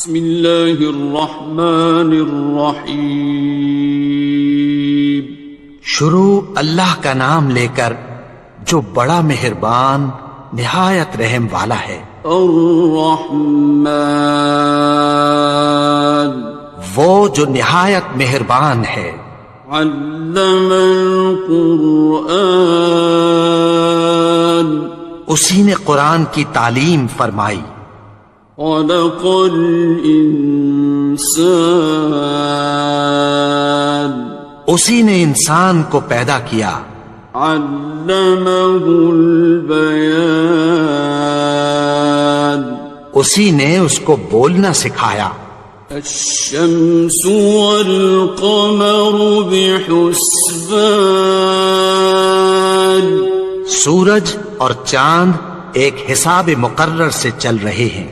بسم اللہ الرحمن الرحیم. شروع اللہ کا نام لے کر جو بڑا مہربان نہایت رحم والا ہے. الرحمن وہ جو نہایت مہربان ہے. علم القرآن اسی نے قرآن کی تعلیم فرمائی. خلق الانسان اسی نے انسان کو پیدا کیا. علمہ البیان اسی نے اس کو بولنا سکھایا. الشمس والقمر بحسبان سورج اور چاند ایک حساب مقرر سے چل رہے ہیں.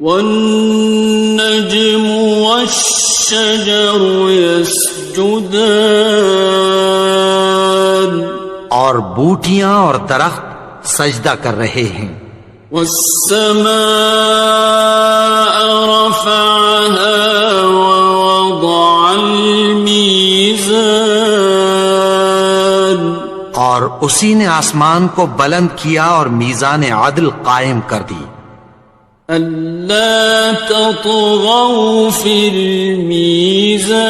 والنجم والشجر يسجدان اور بوٹیاں اور درخت سجدہ کر رہے ہیں. والسماء رفعها ووضع الميزان اور اسی نے آسمان کو بلند کیا اور میزان عدل قائم کر دی. ألا تطغوا في الميزان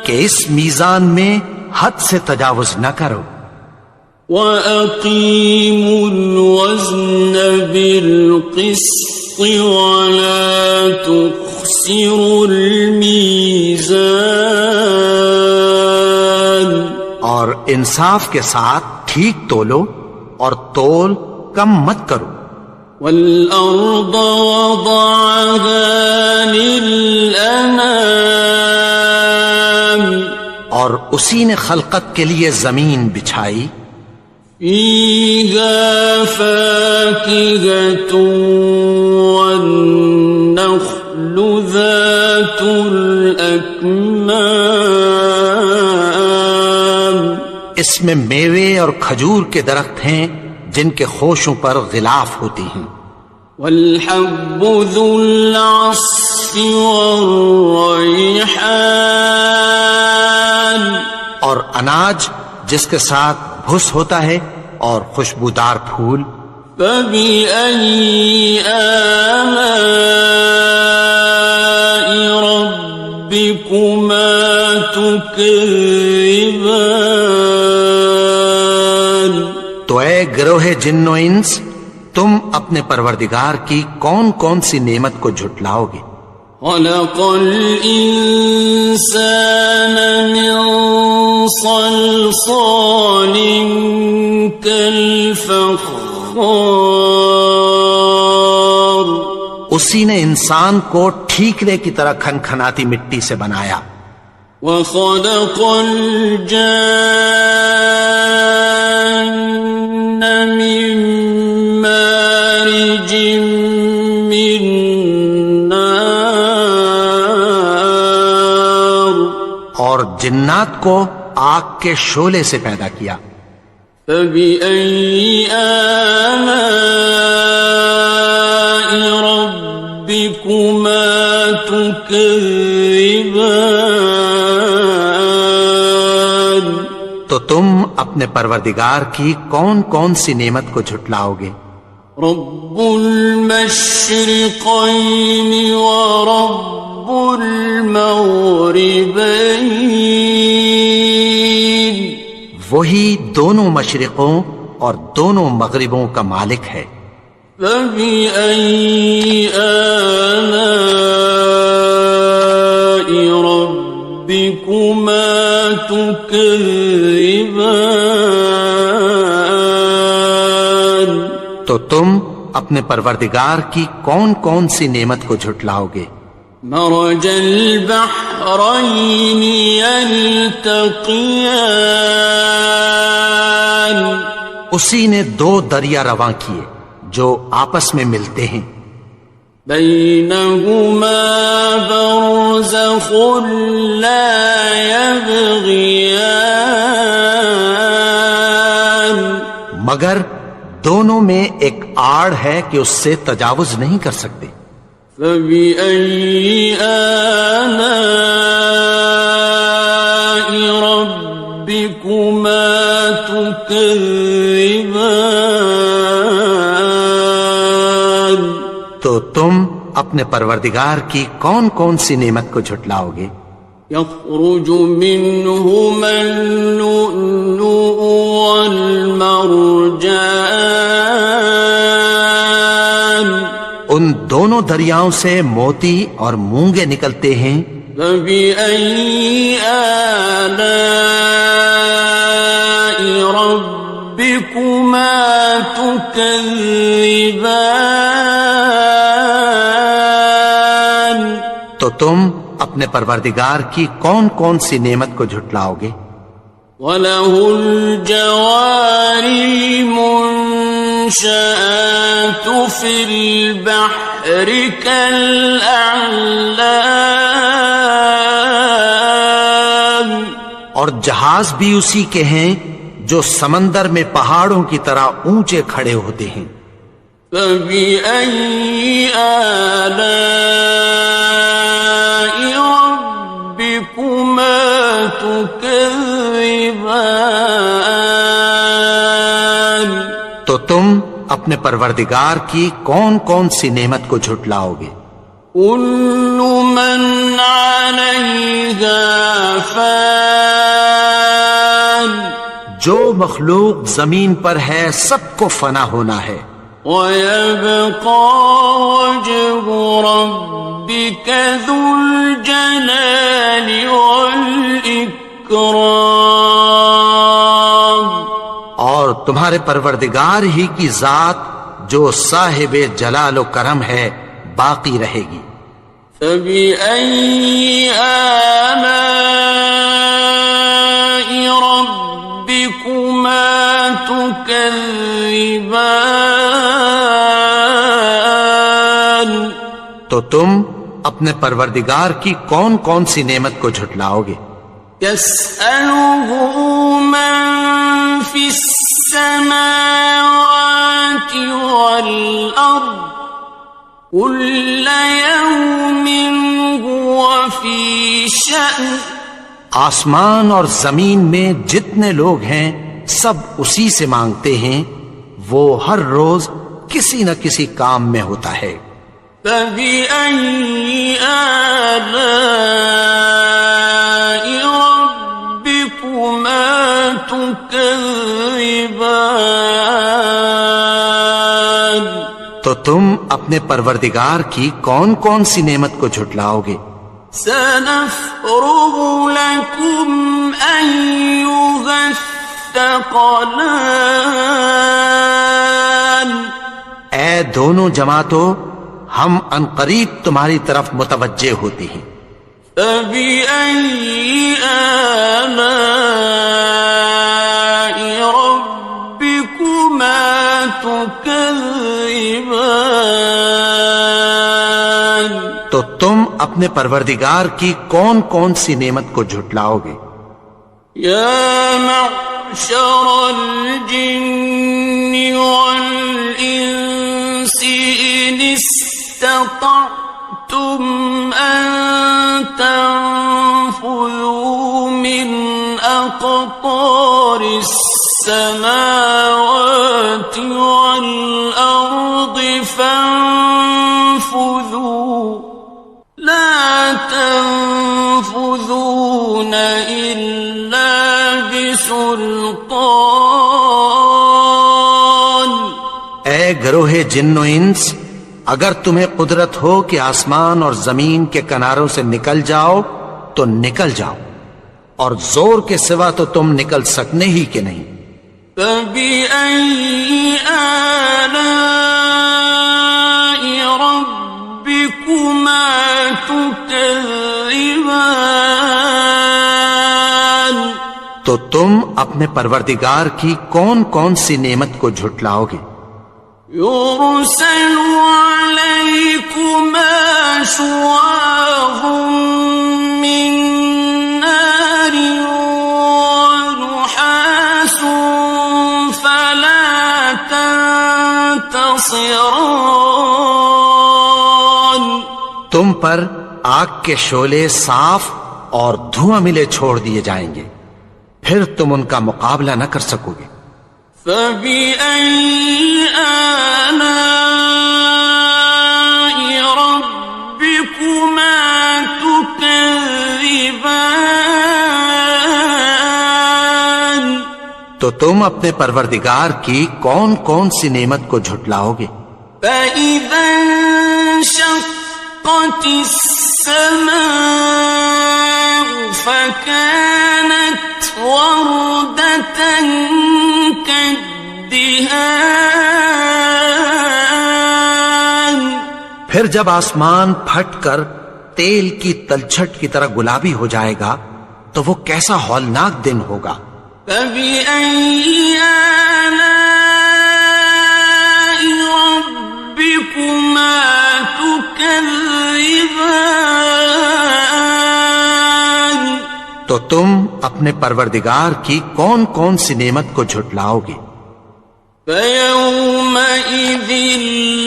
کہ اس میزان میں حد سے تجاوز نہ کرو. وَأَقِيمُوا الْوَزْنَ بِالْقِسْطِ وَلَا تُخْسِرُوا الْمِيزَانَ اور انصاف کے ساتھ ٹھیک تولو اور تول کم مت کرو. وَالْأَرْضَ وَضَعَهَا لِلْأَنَامِ اور اسی نے خلقت کے لیے زمین بچھائی. فِيهَا فَاكِهَةٌ وَالنَّخْلُ ذَاتُ الْأَكْمَامِ اس میں میوے اور کھجور کے درخت ہیں جن کے خوشوں پر غلاف ہوتی ہیں. وَالْحَبُّ ذُو الْعَصْفِ وَالرَّيْحَانِ اور اناج جس کے ساتھ بھس ہوتا ہے اور خوشبودار پھول. فَبِأَيِّ آلَاءِ رَبِّكُمَا تُكَذِّبَانِ تو اے گروہ جن و انس تم اپنے پروردگار کی کون کون سی نعمت کو جھٹلاؤ گے. خَلَقَ الْإِنسَانَ مِنْ صَلْصَالٍ كَالْفَخَّارِ اسی نے انسان کو ٹھیکرے کی طرح کھنکھناتی مٹی سے بنایا. وَخَلَقَ الْجَانَّ مِن مَّارِجٍ مِّن نَّارٍ اور جنات کو آگ کے شعلے سے پیدا کیا. فَبِأَيِّ آلَاءِ رَبِّكُمَا تُكَذِّبَانِ تو تم اپنے پروردگار کی کون کون سی نعمت کو جھٹلاؤ گے. رب المشرقین ورب المغربین وہی دونوں مشرقوں اور دونوں مغربوں کا مالک ہے. فَبِأَيِّ آلَاءِ رَبِّكُمَا تُكَذِّبَانِ تو تم اپنے پروردگار کی کون کون سی نعمت کو جھٹلاؤ گے. مرج البحرین یلتقیان اسی نے دو دریا رواں کیے جو آپس میں ملتے ہیں. بینہما برزخ لا یبغیان مگر دونوں میں ایک آڑ ہے کہ اس سے تجاوز نہیں کر سکتے. فبأي آلاء ربكما تكذبان. تو تم اپنے پروردگار کی کون کون سی نعمت کو جھٹلاؤ گے؟ يخرج منهما اللؤلؤ والمرجان. ان دونوں دریاؤں سے موتی اور مونگے نکلتے ہیں. فبأي آلاء ربكما تكذبان. تو تم اپنے پروردگار کی کون کون سی نعمت کو جھٹلاؤ گے؟ وَلَهُ الْجَوَارِ الْمُنشَآتُ فِي الْبَحْرِ كَالْأَعْلَامِ. اور جہاز بھی اسی کے ہیں جو سمندر میں پہاڑوں کی طرح اونچے کھڑے ہوتے ہیں. فَبِأَيِّ آلَاءِ رَبِّكُمَا تُكَذِّبَانِ. تو تم اپنے پروردگار کی کون کون سی نعمت کو جھٹلاؤ گے؟ كُلُّ مَنْ عَلَيْهَا فَانٍ. جو مخلوق زمین پر ہے سب کو فنا ہونا ہے. وَيَبْقَى وَجْهُ رَبِّكَ ذُو الْجَلَالِ وَالْإِكْرَامِ. اور تمہارے پروردگار ہی کی ذات جو صاحب جلال و کرم ہے باقی رہے گی. فَبِأَيِّ آلَاءِ رَبِّكُمَا تُكَذِّبَانِ. تو تم اپنے پروردگار کی کون کون سی نعمت کو جھٹلاؤ گے؟ يَسْأَلُهُ مَن فِي السَّمَاوَاتِ وَالْأَرْضِ كُلَّ يَوْمٍ هُوَ فِي شَأْنٍ. آسمان اور زمین میں جتنے لوگ ہیں سب اسی سے مانگتے ہیں، وہ ہر روز کسی نہ کسی کام میں ہوتا ہے. فَبِأَيِّ آلَاءِ رَبِّكُمَا تُكَذِّبَانِ. تو تم اپنے پروردگار کی کون کون سی نعمت کو جھٹلاؤ گے؟ سَنَفْرُغُ لَكُمْ أَيُّهَ الثَّقَلَانِ. اے دونوں جماعتوں، ہم عنقریب تمہاری طرف متوجہ ہوتے ہیں. فَبِأَيِّ آلَاءِ رَبِّكُمَا تُكَذِّبَانِ. تو تم اپنے پروردگار کی کون کون سی نعمت کو جھٹلاؤ گے؟ يَا مَعْشَرَ الْجِنِّ وَالْإِنسِ إِنِ اسْتَطَعْتُمْ أَن تَنفُذُوا مِنْ أَقْطَارِ السَّمَاوَاتِ وَالْأَرْضِ فَانفُذُوا لَا تَنفُذُونَ إِلَّا بِسُلْطَانٍ. اے گروہ جن و انس، اگر تمہیں قدرت ہو کہ آسمان اور زمین کے کناروں سے نکل جاؤ تو نکل جاؤ، اور زور کے سوا تو تم نکل سکنے ہی کہ نہیں. فَبِأَيِّ آلَاءِ رَبِّكُمَا تُكَذِّبَانِ. تو تم اپنے پروردگار کی کون کون سی نعمت کو جھٹلاؤ گے؟ يُرْسَلُ عَلَيْكُمَا شُوَاظٌ مِّن نَّارٍ وَنُحَاسٌ فَلَا تم پر آگ کے شعلے صاف اور دھواں ملے چھوڑ دیے جائیں گے، پھر تم ان کا مقابلہ نہ کر سکو گے۔ فَبِأَيِّ آلَاءِ رَبِّكُمَا تُكَذِّبَانِ؟ تو تم اپنے پروردگار کی کون کون سی نعمت کو جھٹلاؤ گے؟ فَإِذَا انشَقَّتِ السَّمَاءُ فَكَانَتْ وَرْدَةً كَالدِّهَانِ، پھر جب آسمان پھٹ کر تیل کی تلچھٹ کی طرح گلابی ہو جائے گا تو وہ کیسا ہولناک دن ہوگا۔ فَبِأَيِّ آلَاءِ رَبِّكُمَا تُكَذِّبَانِ؟ تو تم اپنے پروردگار کی کون کون سی نعمت کو جھٹلاؤ گے؟ فَيَوْمَئِذٍ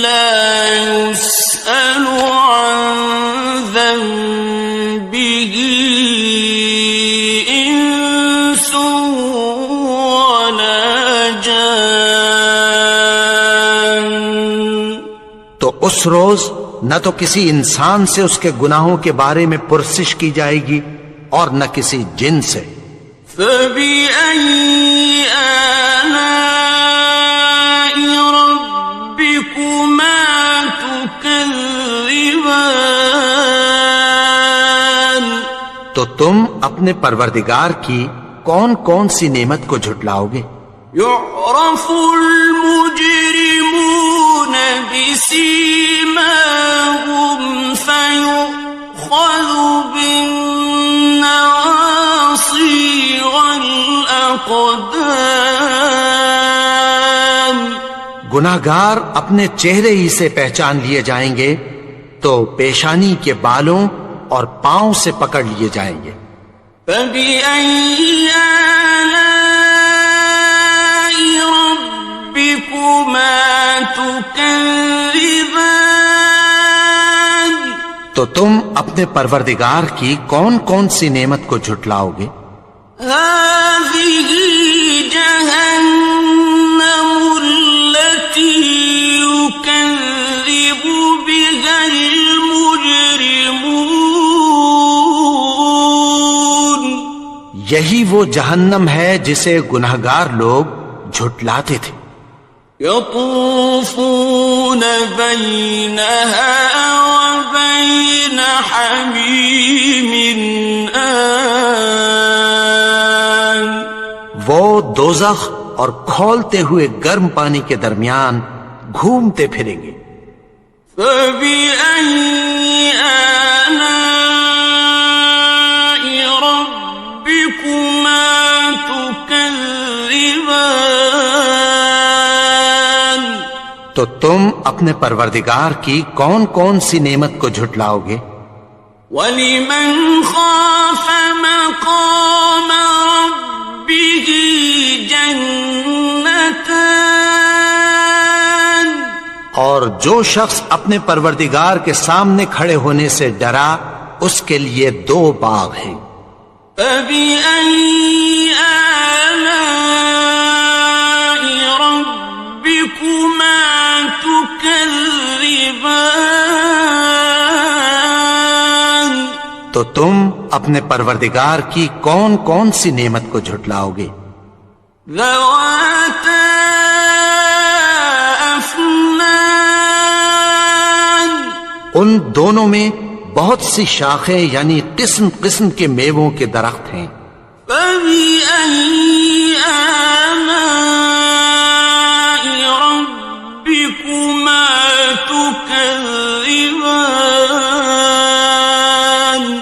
لَا يُسْأَلُ عَنْ ذَنبِهِ إِنسٌ وَلَا جَانٌ۔ تو اس روز نہ تو کسی انسان سے اس کے گناہوں کے بارے میں پرسش کی جائے گی اور نہ کسی جن سے۔ فَبِأَيِّ آلَاءِ رَبِّكُمَا تُكَذِّبَانِ؟ تو تم اپنے پروردگار کی کون کون سی نعمت کو جھٹلاؤ گے؟ يُعْرَفُ الْمُجْرِمُونَ بِسِيمَاهُمْ فَيُؤْخَذُ بِالنَّوَاصِي وَالْأَقْدَامِ۔ گناہگار اپنے چہرے ہی سے پہچان لیے جائیں گے تو پیشانی کے بالوں اور پاؤں سے پکڑ لیے جائیں گے۔ فَبِأَيِّ آلَاءِ رَبِّكُمَا تُكَذِّبَانِ؟ تو تم اپنے پروردگار کی کون کون سی نعمت کو جھٹلاؤ گے؟ هَٰذِهِ جَهَنَّمُ الَّتِي يُكَذِّبُ بِهَا الْمُجْرِمُونَ۔ یہی وہ جہنم ہے جسے گناہگار لوگ جھٹلاتے تھے۔ يَطُوفُونَ بَيْنَهَا وَبَيْنَ حَمِيمٍ آنٍ۔ وہ دوزخ اور کھولتے ہوئے گرم پانی کے درمیان گھومتے پھریں گے۔ فَبِأَيِّ آلَاءِ رَبِّكُمَا تُكَذِّبَانِ؟ تو تم اپنے پروردگار کی کون کون سی نعمت کو جھٹلاؤ گے؟ وَلِمَنْ خَافَ مَقَامَ رَبِّهِ جَنَّتَانِ؟ اور جو شخص اپنے پروردگار کے سامنے کھڑے ہونے سے ڈرا اس کے لیے دو باغ ہیں۔ فَبِأَيِّ آلَاءِ رَبِّكُمَا تُكَذِّبَانِ؟ تو تم اپنے پروردگار کی کون کون سی نعمت کو جھٹلاؤ گے؟ ذَوَاتَا أَفْنَانٍ؟ ان دونوں میں بہت سی شاخیں یعنی قسم قسم کے میووں کے درخت ہیں۔ فَبِأَيِّ آلَاءِ رَبِّكُمَا تُكَذِّبَانِ؟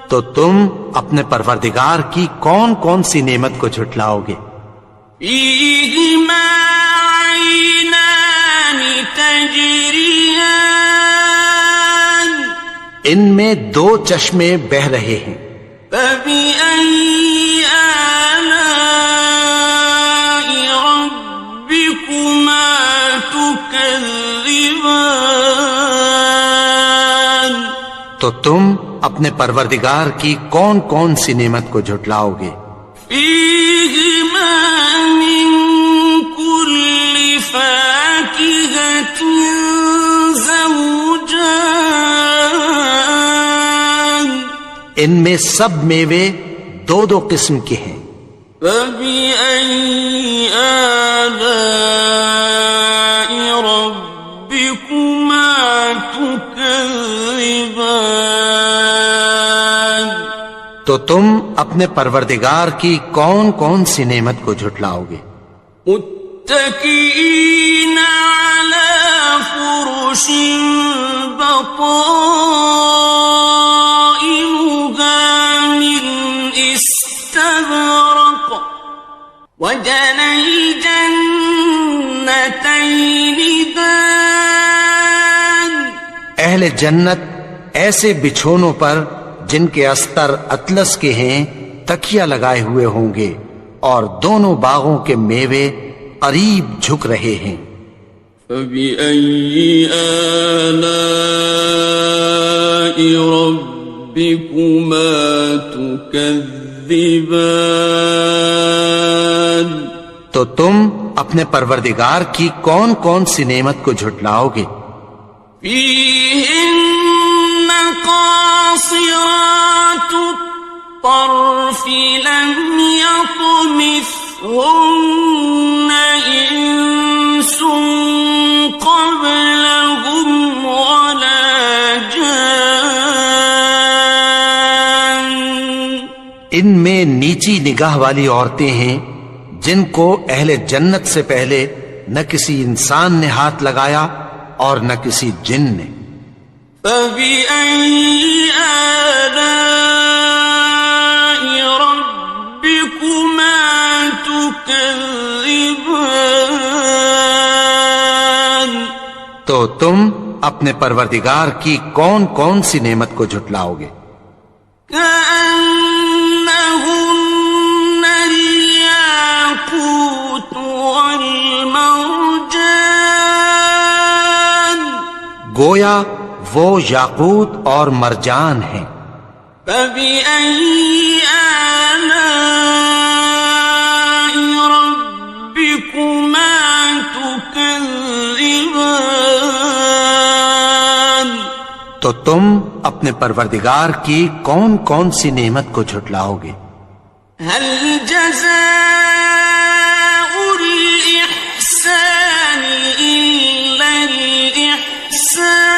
تو تم اپنے پروردگار کی کون کون سی نعمت کو جھٹلاؤ گے؟ فِيهِمَا عَيْنَانِ تَجْرِيَانِ؟ ان میں دو چشمے بہہ رہے ہیں۔ فَبِأَيِّ آلَاءِ رَبِّكُمَا تُكَذِّبَانِ؟ تو تم اپنے پروردگار کی کون کون سی نعمت کو جھٹلاؤ گے؟ فيهما من كل فاكهة زوجان ان میں سب میوے دو دو قسم کے ہیں. فبأي آلاء ربكما تكذبان تو تم اپنے پروردگار کی کون کون سی نعمت کو جھٹلاؤ گے؟ متكئين على فرش بطائنها من استبرق وجنى الجنتين دان اہل جنت ایسے بچھونوں پر جن کے استر اطلس کے ہیں تکیہ لگائے ہوئے ہوں گے اور دونوں باغوں کے میوے قریب جھک رہے ہیں. فبأي آلاء ربكما تكذبان تو تم اپنے پروردگار کی کون کون سی نعمت کو جھٹلاؤ گے؟ فيهن قاصرات الطرف لم يطمثهن إنس قبلهم ولا جان ان میں نیچی نگاہ والی عورتیں ہیں جن کو اہل جنت سے پہلے نہ کسی انسان نے ہاتھ لگایا اور نہ کسی جن نے. فبأي آلاء ربكما تكذبان تو تم اپنے پروردگار کی کون کون سی نعمت کو جھٹلاؤ گے؟ كأنهن الياقوت والمرجان گویا وہ یاقوت اور مرجان ہیں. فبأي آلاء ربكما تكذبان تو تم اپنے پروردگار کی کون کون سی نعمت کو جھٹلاؤ گے؟ هل جزاء الإحسان إلا الإحسان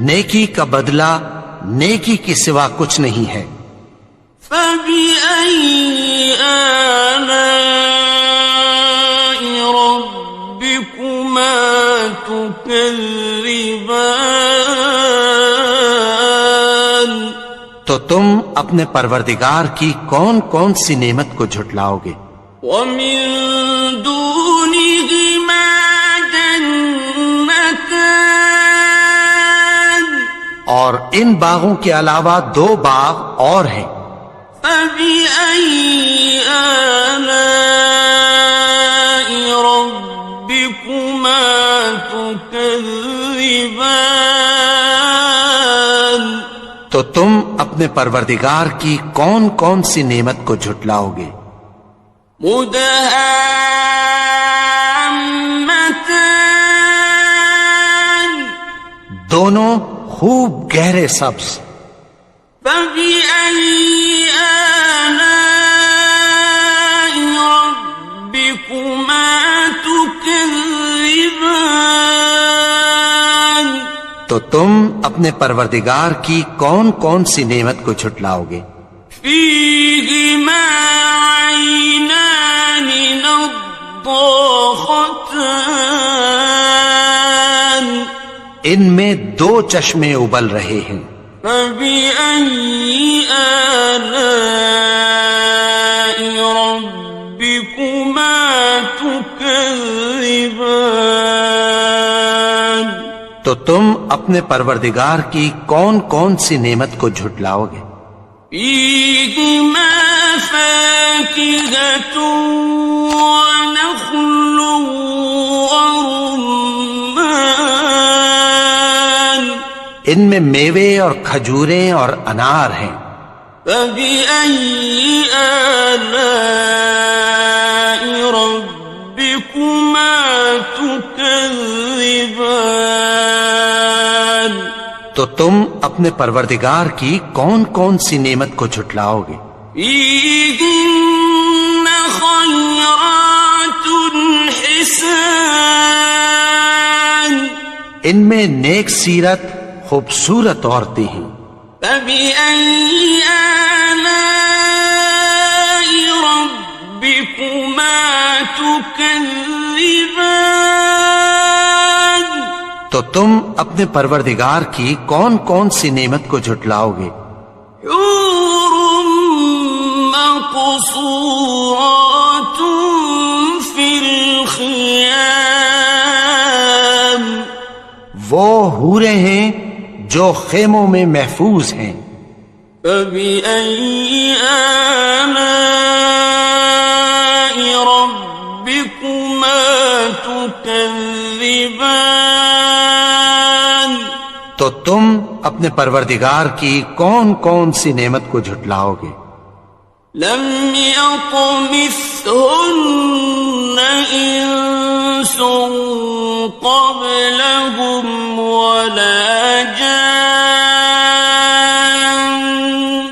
نیکی کا بدلہ نیکی کے سوا کچھ نہیں ہے. فبأي آلاء ربكما تكذبان تو تم اپنے پروردگار کی کون کون سی نعمت کو جھٹلاؤ گے؟ ومن دونهما جنتان اور ان باغوں کے علاوہ دو باغ اور ہیں. فبأي آلاء ربكما تكذبان تو تم اپنے پروردگار کی کون کون سی نعمت کو جھٹلاؤ گے؟ مدهامتان دونوں خوب گہرے سبز. فبأي آلاء ربكما تكذبان تو تم اپنے پروردگار کی کون کون سی نعمت کو جھٹلاؤ گے؟ فيهما عينان نضاختان ان میں دو چشمے ابل رہے ہیں. فبأي آلاء ربكما تكذبان تو تم اپنے پروردگار کی کون کون سی نعمت کو جھٹلاؤ گے؟ فيهما فاكهة ونخل ورمان ان میں میوے اور کھجوریں اور انار ہیں۔ فبأي آلاء ربكما تكذبان؟ تو تم اپنے پروردگار کی کون کون سی نعمت کو جھٹلاؤ گے؟ فيهن خيرات حسان، ان میں نیک سیرت خوبصورت عورتیں ہیں۔ فبأي آلاء ربكما تكذبان؟ تو تم اپنے پروردگار کی کون کون سی نعمت کو جھٹلاؤ گے؟ حور مقصورات في الخيام، وہ حوریں ہیں جو خیموں میں محفوظ ہیں۔ فبأي آلاء ربكما تكذبان؟ تو تم اپنے پروردگار کی کون کون سی نعمت کو جھٹلاؤ گے؟ لم يطمثهن إنس قبلهم ولا جان،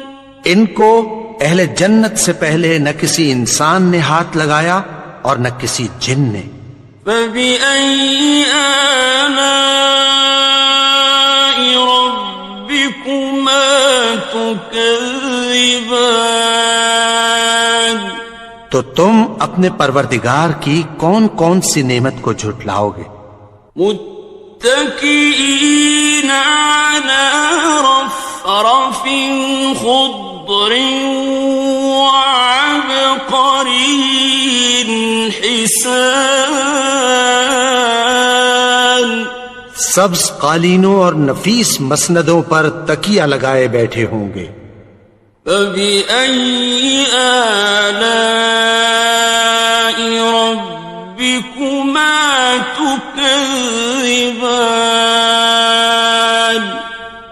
ان کو اہل جنت سے پہلے نہ کسی انسان نے ہاتھ لگایا اور نہ کسی جن نے۔ فبأي آلاء ربكما تكذبان؟ تو تم اپنے پروردگار کی کون کون سی نعمت کو جھٹلاؤ گے؟ متكئين على رفرف خضر وعبقري حسان، سبز قالینوں اور نفیس مسندوں پر تکیہ لگائے بیٹھے ہوں گے۔ فبأي آلاء ربكما تكذبان؟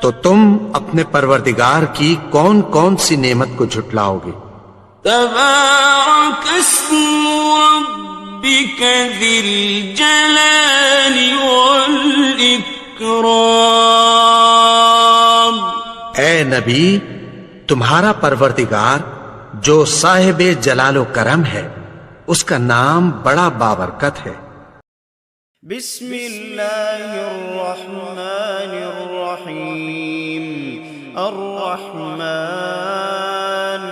تو تم اپنے پروردگار کی کون کون سی نعمت کو جھٹلاؤ گے؟ تبارك اسم ربك ذي الجلال والإكرام۔ اے نبی، تمہارا پروردگار جو صاحب جلال و کرم ہے، اس کا نام بڑا بابرکت ہے۔ بسم اللہ الرحمن الرحیم۔ الرحمن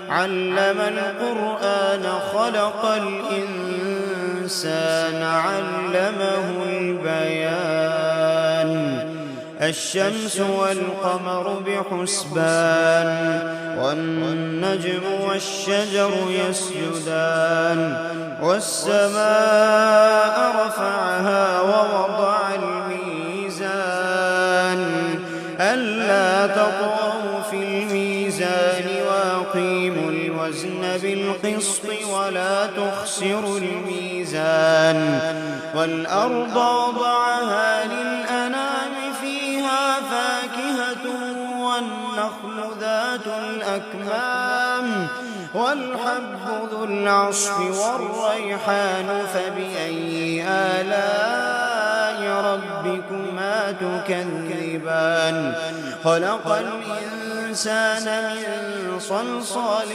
علم القرآن خلق الإنسان علمه البيان، الشمس والقمر بحسبان، والنجم والشجر يسجدان، والسماء رفعها ووضع الميزان، ألا تطغوا في الميزان وأقيموا الوزن بالقسط ولا تخسروا الميزان، والأرض وضعها للأنام فيها فاكهة والنخل ذات الأكمام والحب ذو العصف والريحان، فبأي آلاء ربكما تكذبان؟ خلق الإنسان من صلصال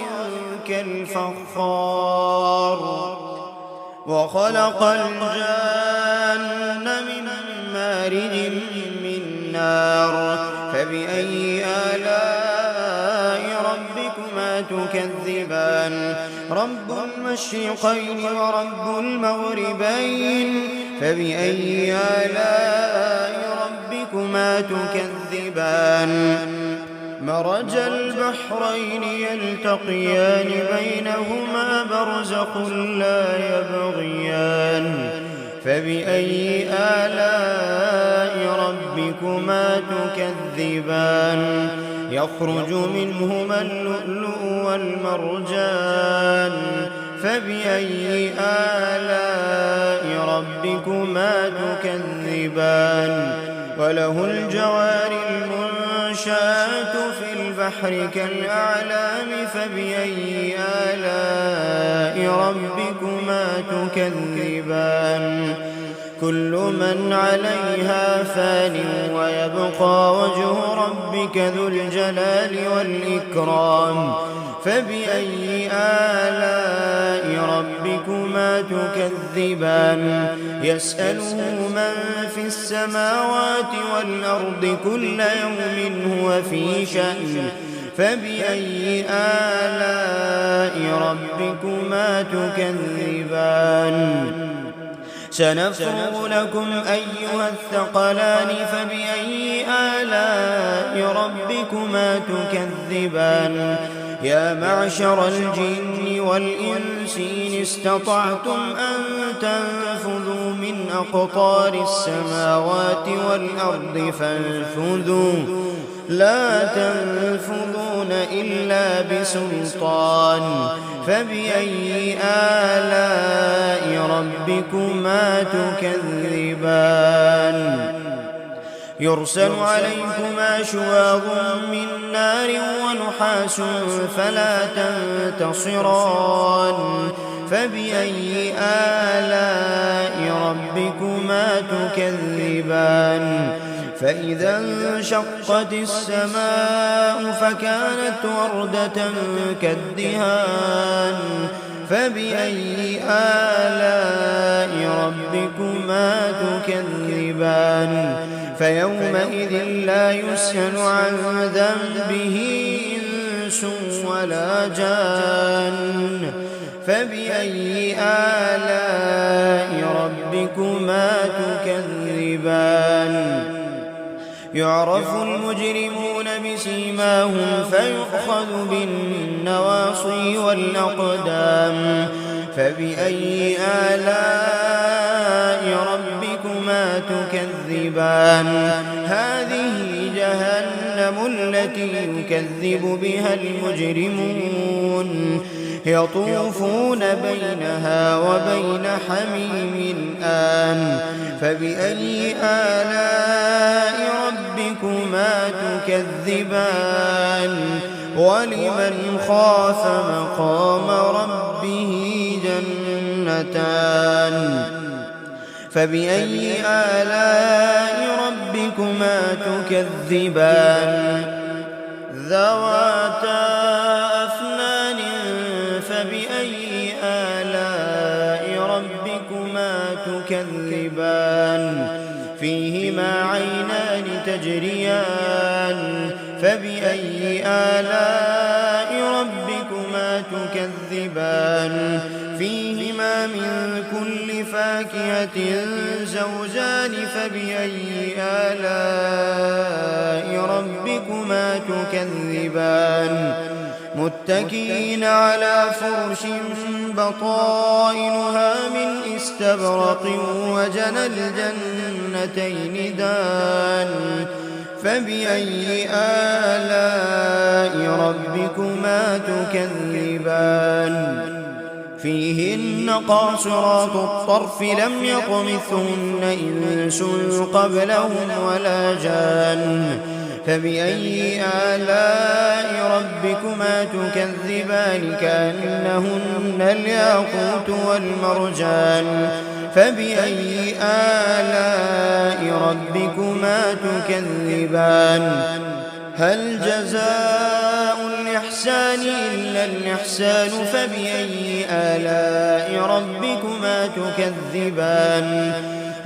كالفخار، وخلق الجان من مارج من نار، فبأي آلاء ربكما تكذبان؟ رب المشرقين ورب المغربين، فبأي آلاء ربكما تكذبان؟ مرج البحرين يلتقيان بينهما برزخ لا يبغيان، فبأي آلاء ربكما تكذبان؟ يخرج منهما اللؤلؤ والمرجان، فبأي آلاء ربكما تكذبان؟ وله الجوار المنشآت في البحر كالأعلام فبأي آلاء ربكما تكذبان كل من عليها فان ويبقى وجه ربك ذو الجلال والإكرام فبأي آلاء ربكما تكذبان يسأله من في السماوات والأرض كل يوم هو في شأن فبأي آلاء ربكما تكذبان سنفرغ لكم أيها الثقلان فبأي آلاء ربكما تكذبان يا معشر الجن والإنس إن استطعتم أن تنفذوا من أقطار السماوات والأرض فانفذوا لا تنفذون إلا بسلطان فبأي آلاء ربكما تكذبان يرسل عليكما شواظ من نار ونحاس فلا تنتصران فبأي آلاء ربكما تكذبان فإذا انشقت السماء فكانت وردة كالدهان فبأي آلاء ربكما تكذبان فيومئذ لا يسأل عن ذنبه إنس ولا جان فبأي آلاء ربكما تكذبان يعرف المجرمون بسيماهم فيؤخذ بالنواصي والأقدام فبأي آلاء ربكما تكذبان هذه جهنم التي يكذب بها المجرمون يطوفون بينها وبين حميم آن فبأي آلاء ربكما تكذبان ولمن خاف مقام ربه جنتان فبأي آلاء ربكما تكذبان ذواتا أفنان فبأي آلاء ربكما تكذبان فيهما عينان تجريان فبأي آلاء ربكما تكذبان فيهما من كل فاكهة زوجان فبأي آلاء ربكما تكذبان متكئين على فرش بطائنها من استبرق وجنى الجنتين دان فبأي آلاء ربكما تكذبان فيهن قاصرات الطرف لم يطمثهن إنس قبلهم ولا جان فبأي آلاء ربكما تكذبان كأنهن الياقوت والمرجان فبأي آلاء ربكما تكذبان هل جزاء الإحسان إلا الإحسان فبأي آلاء ربكما تكذبان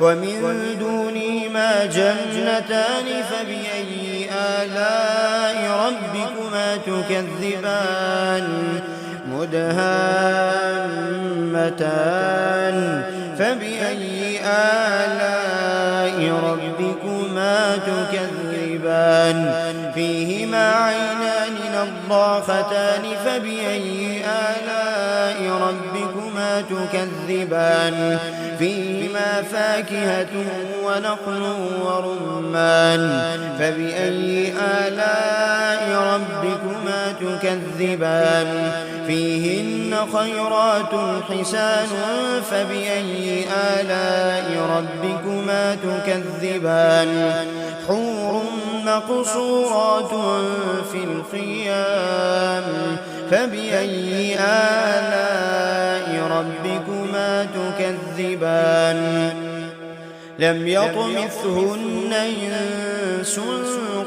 ومن دونهما جنتان فبأي آلاء ربكما تكذبان مدهامتان فبأي آلاء ربكما تكذبان فيهما عينان نضاختان فبأي آلاء ربكما تكذبان فيهما فاكهة ونخل ورمان فبأي آلاء ربكما تكذبان تكذبان فيهن خيرات حسان فبأي آلاء ربكما تكذبان حور مقصورات في الخيام فبأي آلاء ربكما تكذبان لم يطمثهن إنس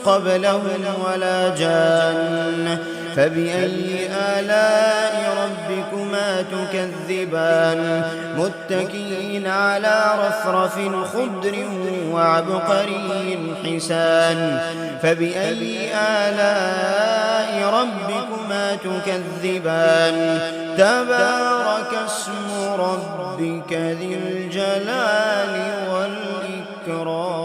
قبلهم ولا جان فبأي آلاء ربكما تكذبان متكئين على رفرف خضر وعبقري حسان فبأي آلاء ربكما تكذبان تبارك اسم ربك ذي الجلال والإكرام